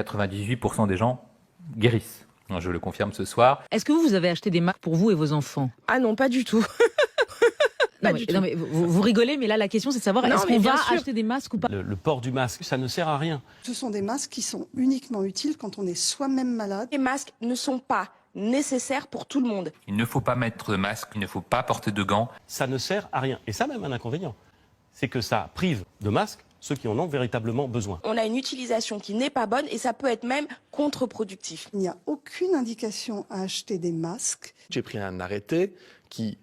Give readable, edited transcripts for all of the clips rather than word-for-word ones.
98% des gens guérissent. Je le confirme ce soir. Est-ce que vous avez acheté des masques pour vous et vos enfants? Ah non, pas du tout. Non, mais vous rigolez, mais là la question c'est de savoir est-ce qu'on va acheter des masques ou pas? Le port du masque, ça ne sert à rien. Ce sont des masques qui sont uniquement utiles quand on est soi-même malade. Les masques ne sont pas nécessaires pour tout le monde. Il ne faut pas mettre de masque, il ne faut pas porter de gants. Ça ne sert à rien. Et ça même un inconvénient. C'est que ça prive de masques ceux qui en ont véritablement besoin. On a une utilisation qui n'est pas bonne et ça peut être même contre-productif. Il n'y a aucune indication à acheter des masques. J'ai pris un arrêté qui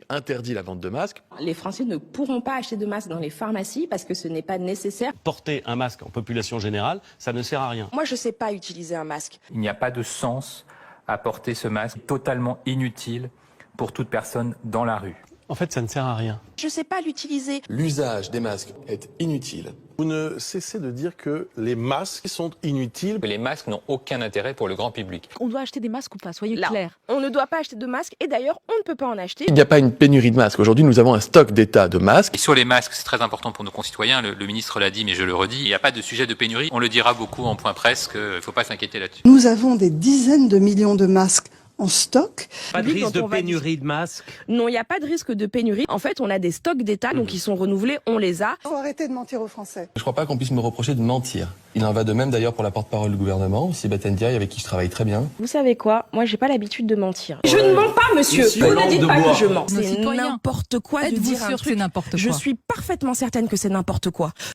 interdit la vente de masques. Les Français ne pourront pas acheter de masques dans les pharmacies parce que ce n'est pas nécessaire. Porter un masque en population générale, ça ne sert à rien. Moi, je ne sais pas utiliser un masque. Il n'y a pas de sens à porter ce masque totalement inutile pour toute personne dans la rue. En fait, ça ne sert à rien. Je ne sais pas l'utiliser. L'usage des masques est inutile. Vous ne cessez de dire que les masques sont inutiles. Les masques n'ont aucun intérêt pour le grand public. On doit acheter des masques ou pas? Soyez Là, clairs. on ne doit pas acheter de masques et d'ailleurs, on ne peut pas en acheter. Il n'y a pas une pénurie de masques. Aujourd'hui, nous avons un stock d'état de masques. Et sur les masques, c'est très important pour nos concitoyens, le ministre l'a dit, mais je le redis, il n'y a pas de sujet de pénurie. On le dira beaucoup en point presse, qu'il ne faut pas s'inquiéter là-dessus. Nous avons des dizaines de millions de masques en stock. Pas de risque de pénurie de masques? Non, il n'y a pas de risque de pénurie. En fait, on a des stocks d'État, donc ils sont renouvelés, on les a. Il faut arrêter de mentir aux Français. Je ne crois pas qu'on puisse me reprocher de mentir. Il en va de même d'ailleurs pour la porte-parole du gouvernement, Sébastien Ndiaye, avec qui je travaille très bien. Vous savez quoi? Moi, j'ai pas l'habitude de mentir. Je ne mens pas, monsieur. Vous ne dites pas que je mens. C'est n'importe quoi de dire un truc. C'est n'importe quoi? Je suis parfaitement certaine que c'est n'importe quoi.